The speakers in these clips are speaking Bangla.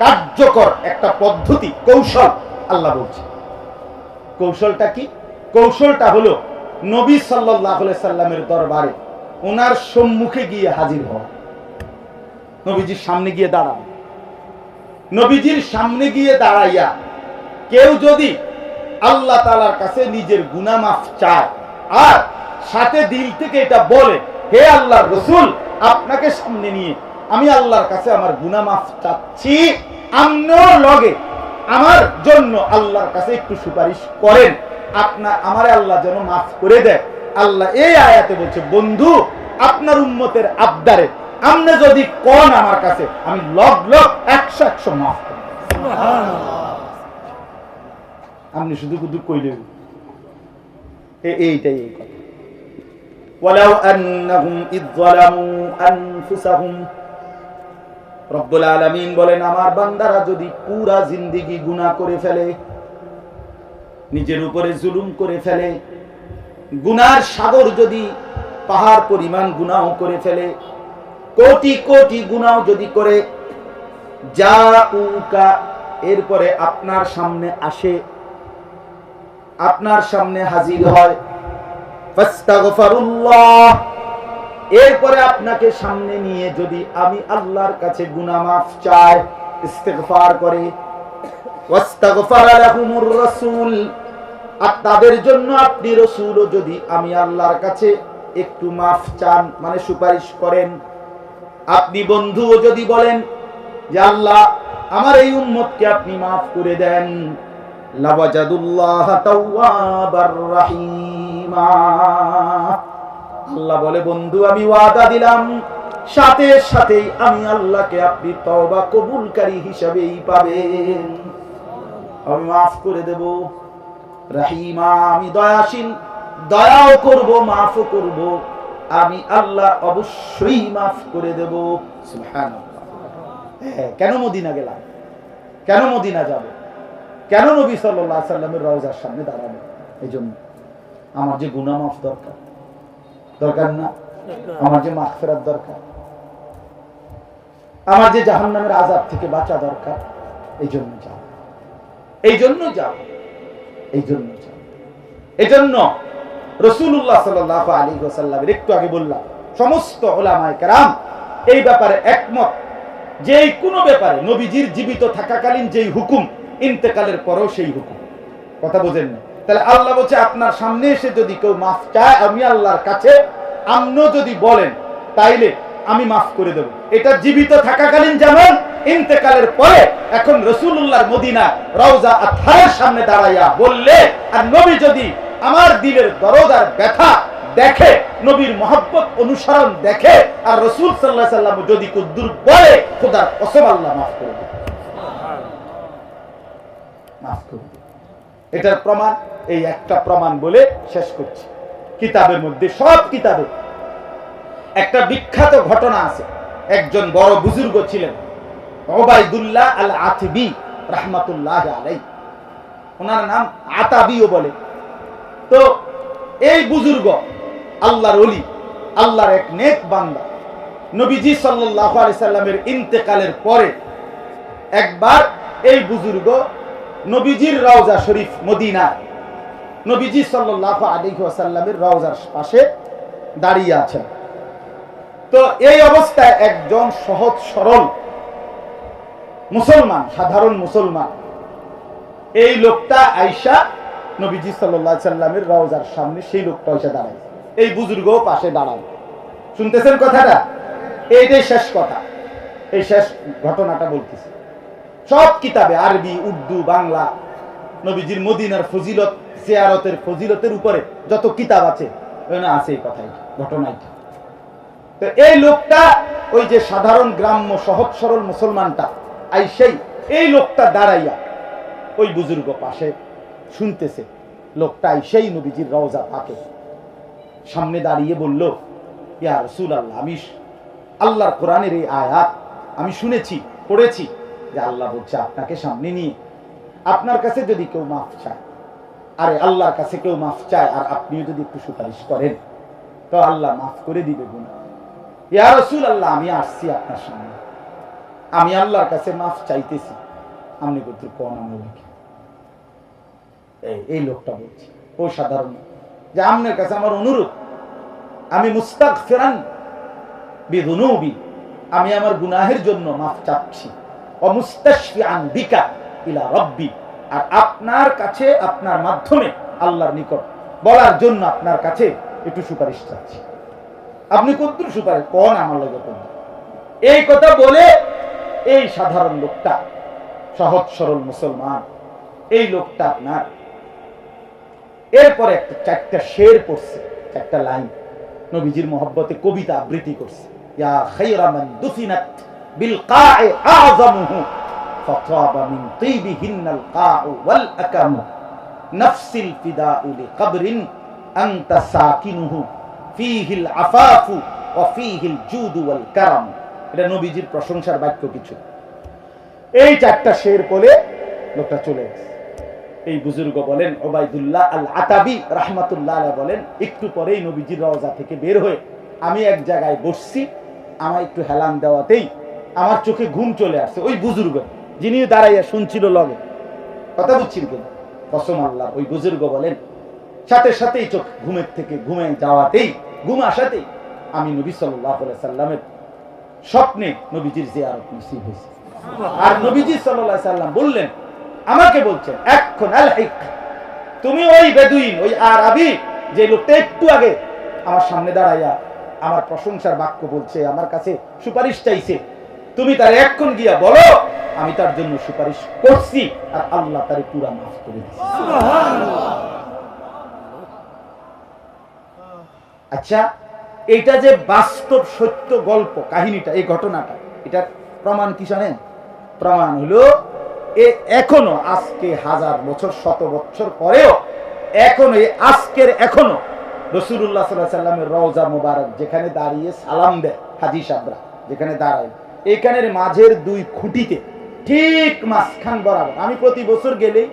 কার্যকর একটা পদ্ধতি, কৌশল আল্লাহ বলছে। কৌশলটা কি? কৌশলটা হলো নবী সাল্লাল্লাহু আলাইহি সাল্লামের দরবারে ওনার সম্মুখে গিয়ে হাজির হওয়া, নবীজির সামনে গিয়ে দাঁড়ানো। নবীজির সামনে গিয়ে দাঁড়াইয়া কেউ যদি আল্লাহ তাআলার কাছে নিজের গুনাহ মাফ চায় আর সাথে দিল থেকে এটা বলে, হে আল্লাহর রাসূল, আপনাকে সামনে নিয়ে আমি আল্লাহর কাছে আমার গুনাহ মাফ চাচ্ছি, আপনিও লগে আমার জন্য আল্লাহর কাছে একটু সুপারিশ করেন, আমারে আল্লাহ যেন মাফ করে দেয়। আল্লাহ এই আয়াতে বলছে, বন্ধু আপনার উম্মতের আবদারে আপনি যদি কোন আমার কাছে, আমি লগ লগ 100 মাফ করব। আপনি শুধু শুধু কইলেন এইটাই এই কথা। ওয়ালাউ আন্নাহুম ইযযালামু আনফুসাহুম, রব্বুল আলামিন বলেন, আমার বান্দারা যদি পুরা জিন্দেগি গুনাহ করে ফেলে, নিজের উপরে জুলুম করে ফেলে, গুনার সাগর যদি পাহাড় পরিমাণ গুনাহ করে ফেলে, কোটি কোটি গুনাহ যদি করে, জাউকা, এরপরে আপনার সামনে আসে, আপনার সামনে হাজির হয়, ফাস্তাগফিরুল্লাহ, এরপরে আপনাকে সামনে নিয়ে যদি আমি আল্লাহর কাছে গুনাহ মাফ চাই, ইস্তিগফার করে, ওয়াস্তাগফারা লাহুমুর রাসূল, আর তাদের জন্য আপনি রাসূলও যদি আমি আল্লাহর কাছে একটু মাফ চান, মানে সুপারিশ করেন, আপনি বন্ধুও যদি বলেন যে আল্লাহ আমার এই উম্মতকে আপনি মাফ করে দেন, লাওয়াজাদুল্লাহ তাওয়াবার রাহিমা, আল্লাহ বলে, বন্ধু আমি ওয়াদা দিলাম, সাথে সাথেই আমি আল্লাহকে আপনি তওবা কবুলকারী হিসেবেই পাবেন, আমি মাফ করে দেব। রাহিমা, আমি দয়াশীল, দয়াও করব, মাফও করব, আমি আল্লাহ অবশ্যই মাফ করে দেব। সুবহানাল্লাহ। কেন মদিনা গেলাম? কেন মদিনা যাব? কেন নবী সাল্লাল্লাহু আলাইহি সাল্লামের রওজার সামনে দাঁড়াবো? এই জন্য আমার যে গুনাহ মাফ দরকার, দরকার না? আমার যে মাগফিরাত দরকার, আমার যে জাহান্নামের আযাব থেকে বাঁচা দরকার, এই জন্য যাব, এই জন্য যাব, এই জন্য যাব। এই জন্য রাসূলুল্লাহ সাল্লাল্লাহু আলাইহি ওয়াসাল্লামের, একটু আগে বললাম, সমস্ত উলামায়ে কেরাম এই ব্যাপারে একমত, যে কোনো ব্যাপারে নবীজির জীবিত থাকাকালীন যেই হুকুম, ইন্তেকালের পরেও সেই হুকুম। কথা বোঝেন না? তাহলে আল্লাহ বলছে, আপনার সামনে এসে যদি কেউ মাফ চায় আমি আল্লাহর কাছে, আপনিও যদি বলেন, তাইলে আমি মাফ করে দেব। এটা জীবিত থাকাকালীন যেমন, ইন্তেকালের পরে এখন রাসূলুল্লাহর মদিনা রওজা আতহারের সামনে দাঁড়াইয়া বললে, আর নবী যদি আমার দিলের দরদ আর ব্যথা দেখে, নবীর মহব্বত অনুসরণ দেখে, আর রাসূল সাল্লাল্লাহু আলাইহি সাল্লাম যদি কুদ্দুর বলে, খোদার কসম আল্লাহ মাফ করে দেবে, মাফ করে দেবে। এটার প্রমাণ এই একটা প্রমাণ বলে শেষ করছি। কিতাবের মধ্যে, সব কিতাবে একটা বিখ্যাত ঘটনা আছে। একজন বড় বুজুর্গ ছিলেন, উবাইদুল্লাহ আল আতবী রাহমাতুল্লাহ আলাইহি, ওনার নাম আতাবিও বলে। তো এই বুজুর্গ আল্লাহর ওলি, আল্লাহর এক নেক বান্দা, নবীজি সাল্লাল্লাহু আলাইহি সাল্লামের ইন্তেকালের পরে একবার এই বুজুর্গ নবীজির রওজা শরীফ মদিনা, নবীজি সাল্লাল্লাহু আলাইহি ওয়াসাল্লামের রওজার পাশে দাঁড়িয়ে আছেন। তো এই অবস্থায় একজন সহজ সরল মুসলমান, সাধারণ মুসলমান, এই লোকটা আয়েশা নবীজি সাল্লাল্লাহু আলাইহি সাল্লামের রওজার সামনে, সেই লোকটা এসে দাঁড়ায়, এই বুজুর্গও পাশে দাঁড়ায়। শুনতেছেন কথাটা? এইটাই শেষ কথা, এই শেষ ঘটনাটা বলতেছি। সব কিতাবে, আরবি, উর্দু, বাংলা, নবীজির মদিনার ফজিলত, জিয়ারতের ফজিলতের উপরে যত কিতাব আছে, ওখানে আছে এই কথাই, ঘটনাটা। তো এই লোকটা, ওই যে সাধারণ গ্রাম্য সহজ সরল মুসলমানটা আইসাই, এই লোকটা দাঁড়াইয়া ওই বুজুর্গ পাশে শুনতেছে। লোকটা আইসাই নবীজির রওজা পাকে সামনে দাঁড়িয়ে বলল, ইয়া রাসূলুল্লাহ, আমি আল্লাহর কোরআনের এই আয়াত আমি শুনেছি, পড়েছি, যে আল্লাহ বলছে আপনাকে সামনে নিয়ে আপনার কাছে যদি কেউ মাফ চায়, আরে আল্লাহর কাছে কেউ মাফ চায়, আর আপনিও যদি একটু সুপারিশ করেন, তো আল্লাহ মাফ করে দিবে গুনাহ। ইয়া রাসূলুল্লাহ, আমি আসছি আপনার সামনে, আমি আল্লাহর কাছে মাফ চাইতেছি, আপনি কর্তৃক কোন আমল নাকি? এই লোকটা বলছে, ও সাধারণ যে আপনার কাছে আমার অনুরোধ, আমি মুস্তাগফিরান বিযুনুবি, আমি আমার গুনাহের জন্য মাফ চাচ্ছি, ও মুস্তাশফিআন বিকা ইলা রাব্বি, আর আপনার কাছে আপনার মাধ্যমে আল্লাহর নিকট বলার জন্য আপনার কাছে একটু সুপারিশ চাচ্ছি। আপনি কতদূর সুপারিশ কোন আমার লাগে করবেন? এই কথা বলে এই সাধারণ লোকটা, সহজ সরল মুসলমান, এই লোকটা আপনার এরপরে একটা 4টা শের পড়ছে, 4টা লাইন নবীজির মহব্বতে কবিতা আবৃত্তি করছে। ইয়া খায়রা মান দুফিনাত বিল কা'i আযমুহু ফাতাবা মিন তিবিহিন্নাল কা'উ ওয়াল আকামু নাফসিল ফিদাউ লিকবরিন আনতা সাকিনুহু ফীহিল আফাফু ওয়া ফীহিল জুদু ওয়াল কারাম। এটা নবীজির প্রশংসার বাক্য কিছু। এই 4টা শের পড়ে লোকটা চলে গেছে। এই বুজুর্গ বলেন, ওবাইদুল্লাহ আল আতাবি রাহমাতুল্লাহ আলাইহি বলেন, একটু পরেই নবীজির রওজা থেকে বের হয়ে আমি এক জায়গায় বসছি, আমার একটু হেলান দেওয়াতেই আমার চোখে ঘুম চলে আসছে। ওই বুজুর্গ যিনি দাঁড়াইয়া শুনছিল লগে কথা বুঝছিল কেন, কসম আল্লাহ, ওই বুজুর্গ বলেন সাথে সাথেই চোখ ঘুমের থেকে ঘুমে যাওয়াতেই, ঘুম আসাতেই আমি নবী সাল্লাল্লাহু আলাইহি সাল্লামের স্বপ্নে নবীজির জিয়ারত নসিব হয়েছে। আর নবীজি সাল্লাল্লাহু আলাইহি সাল্লাম বললেন, আমাকে বলছেন, এখন আলহিক, তুমি ওই বেদুইন, ওই আরবি যে লোকটা একটু আগে আমার সামনে দাঁড়াইয়া আমার প্রশংসার বাক্য বলছে, আমার কাছে সুপারিশ চাইছে, তুমি তার এখন গিয়া বলো আমি তার জন্য সুপারিশ করছি আর আল্লাহ তারে পুরা মাফ করে দিয়েছে। আচ্ছা, এইটা যে বাস্তব সত্য গল্প কাহিনীটা, এই ঘটনাটা, এটার প্রমাণ কি জানেন? প্রমাণ হলো এখনো আজকে 1000 বছর 100 বছর পরেও এখনো আজকের এখনো রাসূলুল্লাহ সাল্লাল্লাহু আলাইহি সাল্লামের রওজা মুবারক যেখানে দাঁড়িয়ে সালাম দেয় হাজী সাহেবরা, যেখানে দাঁড়ায় এইখানের মাঝের 2 খুঁটিতে ঠিক মাঝখান বরাবর, আমি প্রতি বছর গেলেই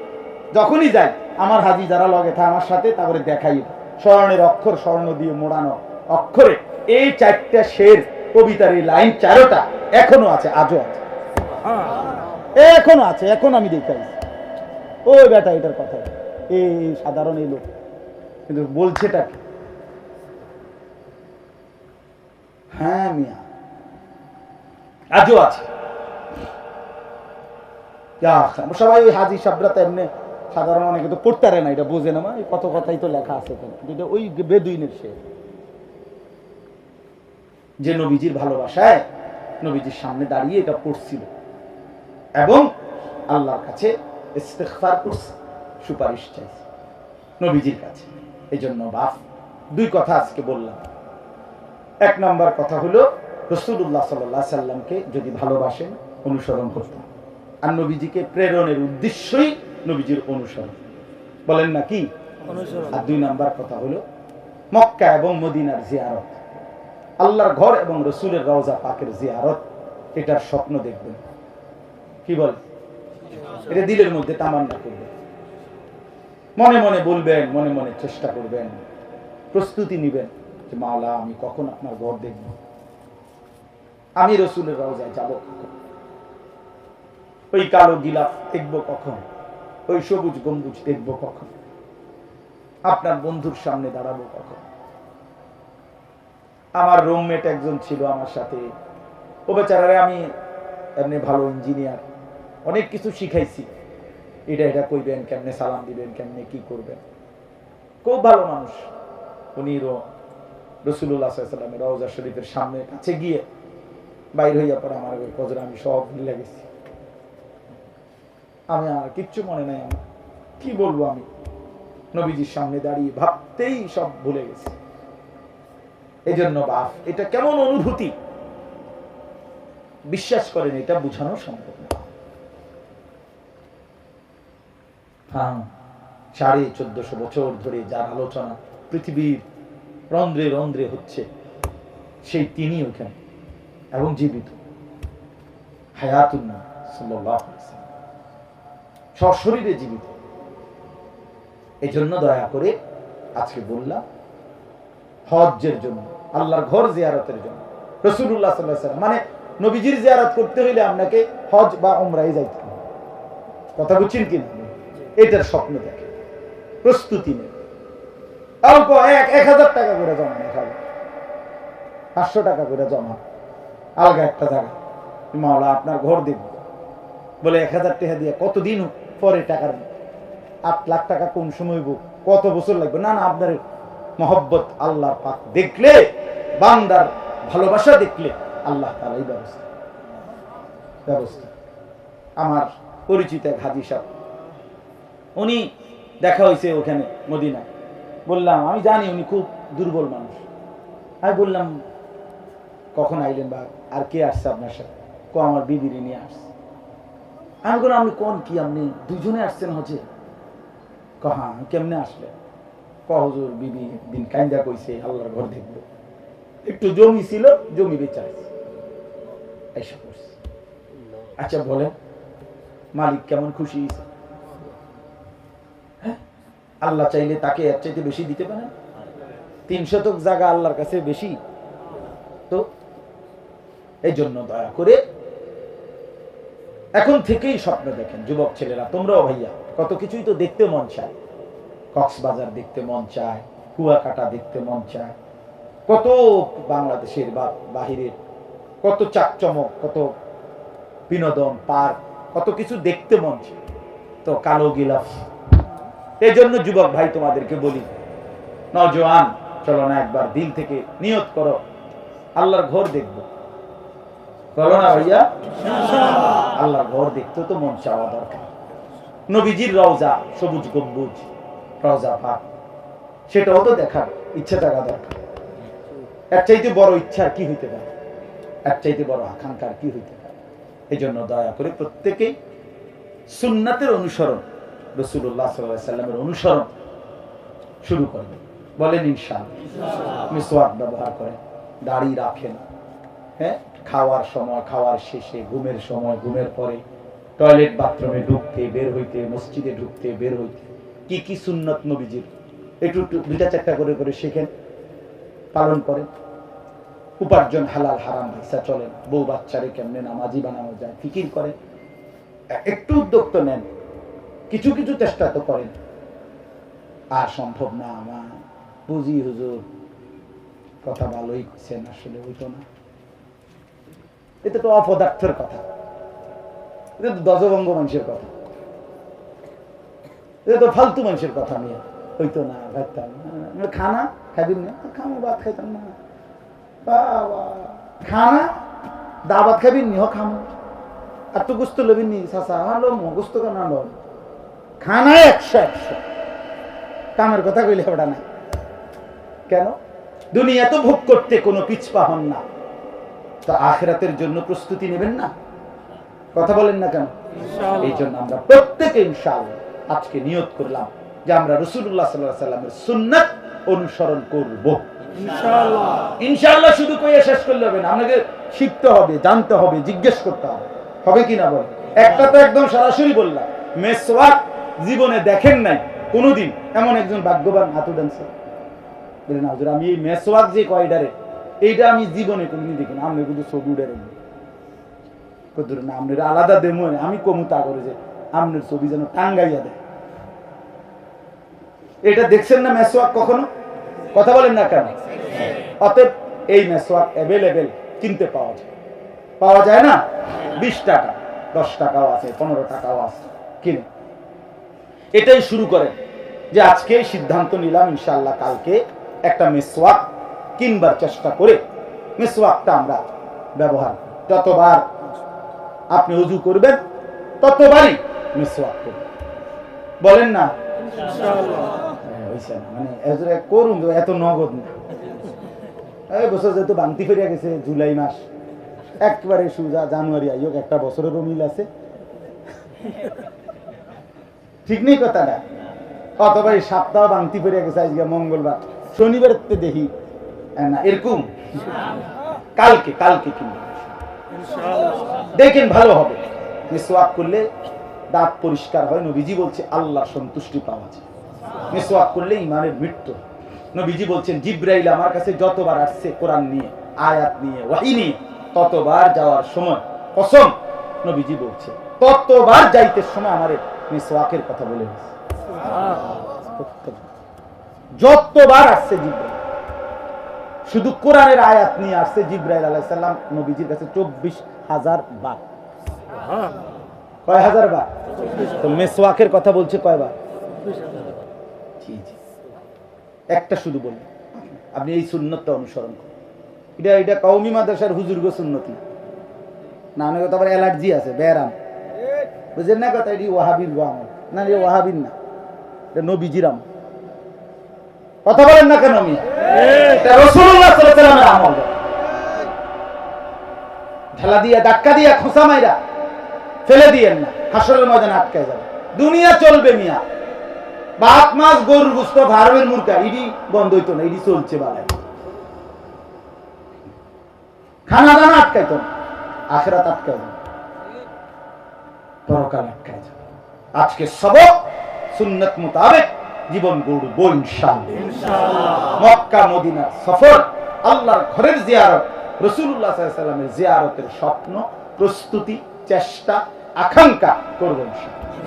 যখনই যাই আমার হাজী যারা লগে থাকে আমার সাথে, তারপরে দেখাই স্বর্ণের অক্ষর, স্বর্ণ দিয়ে মোড়ানো অক্ষরে এই 4টা শের কবিতার এই লাইন 4টা এখনো আছে, আজও আছে, এখনো আছে, এখন আমি দেখাই। ওই বেটা এটার কথা, এই সাধারণ এই লোক কিন্তু বলছেটা কি? হ্যাঁ মিয়া, আজও আছে। সবাই ওই হাজী সাহেবরা তো এমনি সাধারণ অনেকে তো পড়তে পারে না, এটা বোঝে না, এই কত কথাই তো লেখা আছে, কিন্তু ওই বেদুইনের সে যে নবীজির ভালোবাসায় নবীজির সামনে দাঁড়িয়ে এটা পড়ছিল এবং আল্লাহর কাছে ইস্তিগফার করছে, সুপারিশ চাইছে নবীজির কাছে। এই জন্য বাপ 2 কথা আজকে বললাম। 1 নম্বর কথা হলো রাসূলুল্লাহ সাল্লাল্লাহু আলাইহি সাল্লামকে যদি ভালোবাসেন অনুসরণ করতে, আর নবীজিকে প্রেরণের উদ্দেশ্যই নবীজির অনুসরণ, বলেন না কি অনুসরণ। আর 2 নম্বর কথা হলো মক্কা এবং মদিনার জিয়ারত, আল্লাহর ঘর এবং রাসূলের রওজা পাকের জিয়ারত, এটার স্বপ্ন দেখবেন। কি বল? এটা দিলের মধ্যে তামান্না করবেন, মনে মনে বলবেন, মনে মনে চেষ্টা করবেন, প্রস্তুতি নিবেন যে মাওলা আমি কখন আপনার ঘর দেখব, আমি রাসূলের রওজায় যাব কখন, ওই কালো গিলাফ দেখব কখন, ওই সবুজ গম্বুজ দেখব কখন, আপনার বন্ধুর সামনে দাঁড়াবো কখন। আমার রুমমেট একজন ছিল আমার সাথে, ও বেচারারে আমি এমনি ভালো ইঞ্জিনিয়ার, অনেক কিছু শিখাইছি, এটা এটা কইবেন, কেমনে সালাম দিবেন, কেমনে কি করবেন, খুব ভালো মানুষ। উনি রাসূলুল্লাহ সাল্লাল্লাহু আলাইহি ওয়াসাল্লামের রওজা শরীফের সামনে কাছে গিয়ে বাইর হইয়া পরে আমার ওই কজরা আমি সব ভুলে গেছি, আমি আর কিচ্ছু মনে নাই, আমার কি বলবো, আমি নবীজির সামনে দাঁড়িয়ে ভাবতেই সব ভুলে গেছি। এই জন্য বাপ, এটা কেমন অনুভূতি বিশ্বাস করেন, এটা বোঝানো সম্ভব না। হ্যাঁ, 1450 বছর ধরে যার আলোচনা পৃথিবীর রন্ধ্রে রন্ধ্রে হচ্ছে, সেই তিনি ওখানে এবং জীবিত, হায়াতুন নবী সাল্লাল্লাহু আলাইহি ওয়াসাল্লাম, সশরীরে জীবিত। এই জন্য দয়া করে আজকে বললাম হজ্জের জন্য, আল্লাহর ঘর জিয়ারতের জন্য, রাসূলুল্লাহ সাল্লাল্লাহু আলাইহি ওয়াসাল্লাম মানে নবীজির জিয়ারত করতে হইলে আপনাকে হজ বা উমরায় যাইতে হবে। কথা বুঝছেন কিনা? এটার স্বপ্ন দেখে, প্রস্তুতি নেই। অল্প 1000 টাকা করে জমা নেই, 500 টাকা করে জমা, আলগা একটা জায়গা, মাওলা আপনার ঘর দেব বলে 1000 টাকা দিয়ে কতদিন পরে টাকার 8 লাখ টাকা কোন সময় হইব, কত বছর লাগবে? না না, আপনার মহব্বত আল্লাহ পাক দেখলে, বান্দার ভালোবাসা দেখলে আল্লাহ তাআলাই ব্যবস্থা। আমার পরিচিত এক হাজী সাহেব, উনি দেখা হয়েছে ওখানে মদিনায়। বললাম, আমি জানি উনি খুব দুর্বল মানুষ। আমি বললাম, কখন আইলেন বা আর কে আসছে আপনার সাথে? আমার বিবির নিয়ে আসছে। আমি বললাম, আপনি কোন কি, আপনি দুজনে আসছেন হচ্ছে? হ্যাঁ। কেমনে আসলে? হুজুর বিবি দিন কাইন্দা কইছে আল্লাহর ঘর দেখবো, একটু জমি ছিল, জমি বেচাইছে, এসে করছে। আচ্ছা বলেন, মালিক কেমন খুশি হয়েছে? হ্যাঁ, আল্লাহ চাইলে তাকে এর চাইতে বেশি দিতে পারেন? 3 শতক জায়গা আল্লাহর কাছে বেশি তো। এই জন্য দয়া করে এখন থেকেই স্বপ্ন দেখেন যুবক ছেলেরা, তোমরাও ভাইয়া। কত কিছুই তো দেখতে মন চায়, কক্সবাজার দেখতে মন চায়, কুয়াকাটা দেখতে মন চায়, কত বাংলাদেশের বা বাহিরের কত চাকচমক, কত বিনোদন পার্ক, কত কিছু দেখতে মন চায়, তো কালো গিলাফ। এই জন্য যুবক ভাই তোমাদেরকে বলি, নওজোয়ান চলো না একবার দিল থেকে নিয়ত করো, আল্লাহর ঘর দেখবো। বলো না ভাইয়া, আল্লাহর ঘর দেখতে তো মন চাওয়া দরকার। নবীজির রওজা, সবুজ গম্বুজ, রওজা পাক, সেটাও তো দেখার ইচ্ছা থাকা দরকার। এর চাইতে বড় ইচ্ছা কি হইতে পারে? এর চাইতে বড় আকাঙ্ক্ষার কি হইতে পারে? এই জন্য দয়া করে প্রত্যেকেই সুন্নাতের অনুসরণ, রাসূলুল্লাহ সাল্লাল্লাহু আলাইহি ওয়াসাল্লামের অনুসরণ শুরু করবেন। বলেন ইনশাআল্লাহ। মিসওয়াক ব্যবহার করেন, দাড়ি রাখেন, হ্যাঁ, খাওয়ার সময়, খাওয়ার শেষে, ঘুমের সময়, ঘুমের পরে, টয়লেট বাথরুমে ঢুকতে বের হইতে, মসজিদে ঢুকতে বের হইতে কি কি সুন্নত নবীজির একটু 2-4টা করে করে শিখেন, পালন করেন। উপার্জন হালাল হারাম হিসা চলেন, বউ বাচ্চারে কেমনে নামাজি বানানো যায় ফিকির করেন, একটু উদ্যোগ তো নেন, কিছু কিছু চেষ্টা তো করেন। আর সম্ভব না আমার বুঝি হুজুর, কথা ভালোই করছেন, আসলে হইতো না, এটা তো অপদার্থের কথা, এটা তো দজভঙ্গ মানুষের কথা, এটা তো ফালতু মানুষের কথা। নিয়ে হইতো না, খাইতাম না, খানা খাইবেন না, খামো ভাত খাইতাম না, খানা দাবাত খাইবেন নি, খামো আর তো গুস্ত লবেন নি, চাষা হালো গুস্ত কেনা লো, খানা 100 কামের কথা কইলে ওটা না কেন? দুনিয়া তো ভোগ করতে কোনো পিছপা হন না, তো আখিরাতের জন্য প্রস্তুতি নেবেন না? কথা বলেন না কেন? এই জন্য আমরা প্রত্যেকে ইনশাআল্লাহ আজকে নিয়ত করলাম যে আমরা রাসূলুল্লাহ সাল্লাল্লাহু আলাইহি ওয়াসাল্লামের সুন্নাত অনুসরণ করব ইনশাআল্লাহ। ইনশাআল্লাহ শুধু কইয়া শেষ করলে হবে না, আমাদের শিখতে হবে, জানতে হবে, জিজ্ঞেস করতে হবে, হবে কি না বল? একটা তো একদম সরাসরি বললাম, মেসওয়াক জীবনে দেখেন নাই কোনোদিন এমন একজন ভাগ্যবান হাত উঠানছে বলেন হুজুর আমি এই মেসওয়াক যে কয়ডারে এইটা আমি জীবনে কোনদিন দেখি না। আমরা কিন্তু ছবি উঠে রাখবো কদুর না, আপনার আলাদা দেমো, আমি কমু তা করে যে আপনার ছবি যেন টাঙ্গাইয়া দেয়। এটা দেখছেন না মেসওয়াক কখনো? কথা বলেন না কেন? অতএব এই মেসওয়াক অ্যাভেলেবেল কিনতে পাওয়া যায় না? 20 টাকা, 10 টাকাও আছে, 15 টাকাও আছে, কিনে এটাই শুরু করেন যে আজকে সিদ্ধান্ত নিলাম ইনশাআল্লাহ কালকে একটা মেসওয়াক কিনবার চেষ্টা করে মেসওয়াকটা আমরা ব্যবহার, যতবার আপনি ওযু করবেন ততবারই মেসওয়াক করবেন। বলেন না ইনশাআল্লাহ? হইছে না মানে এজরে করুন, এত নগদ না। এই বছর যেহেতু বান্তি ফিরে গেছে, জুলাই মাস একবারে সুজা, জানুয়ারি আইয়ক, একটা বছরেরও মিল আছে, ঠিক নেই কথাটা? অথবা এই সপ্তাহ বান্তি ফিরে গেছে, আজকে মঙ্গলবার, শনিবার দেখি না এরকম, কালকে কিনবেন দেখেন ভালো হবে। মিসওয়াক করলে দাঁত পরিষ্কার হয়, নবীজি বলছে আল্লাহ সন্তুষ্টি পাওয়া যায়। মিসওয়াক করলে ইমানের মৃত্যু। নবীজি বলছেন জিবরাইল আমার কাছে যতবার আসছে কোরআন নিয়ে, আয়াত নিয়ে, ওয়াহী নিয়ে, ততবার যাওয়ার সময় কসম নবীজি বলছে ততবার যাইতে সময় আমারে মিসওয়াকের কথা বলে গেছে। যতবার আসছে জিব্রাইল, শুধু কোরআনের আয়াত নিয়ে আসছে জিব্রাইল আলাইহিস সালাম নবীজির কাছে 24,000 বার। কয় হাজার বার? তো মিসওয়াকের কথা বলছে কয়বার? জি জি। একটা শুধু বলি, আপনি এই সুন্নতটা অনুসরণ করুন। এটা কওমি মাদ্রাসার হুজুরগো সুন্নত না, অনেক তো আবার অ্যালার্জি আছে, ব্যারাম, বুঝলেন না কথা? এটি ওয়াহাবির আমল না, এটা ওয়াহাবির না, এটা নবীজির আমল। কথা বলেন না কেন? আমি এটা রাসূলুল্লাহ সাল্লাল্লাহু আলাইহি ওয়াসাল্লামের আমল। ঢালা দিয়া ধাক্কা দিয়া খোঁচা মাইরা ফেলে দিয়েন না, হাসরের ময়দানে আটকায় যাবে। দুনিয়া চলবে মিয়া, ভাত মাছ গরুর গোশত ভারবের মুরগা ইডি বন্ধ হইতো না, ইডি চলছে বালাই। খানা দানা আটকাইতো না, আখিরাত আটকায় যাবে, পরকাল আটকায় যাবে। আজকে সবক সুন্নাত মোতাবেক জীবন গড়ব ইনশাআল্লাহ। মক্কা মদিনার সফর, আল্লাহর ঘরের জিয়ারত, রাসূলুল্লাহ সাল্লাল্লাহু আলাইহি ওয়াসাল্লামের জিয়ারতের স্বপ্ন, প্রস্তুতি, চেষ্টা, আকাঙ্ক্ষা করব ইনশাআল্লাহ।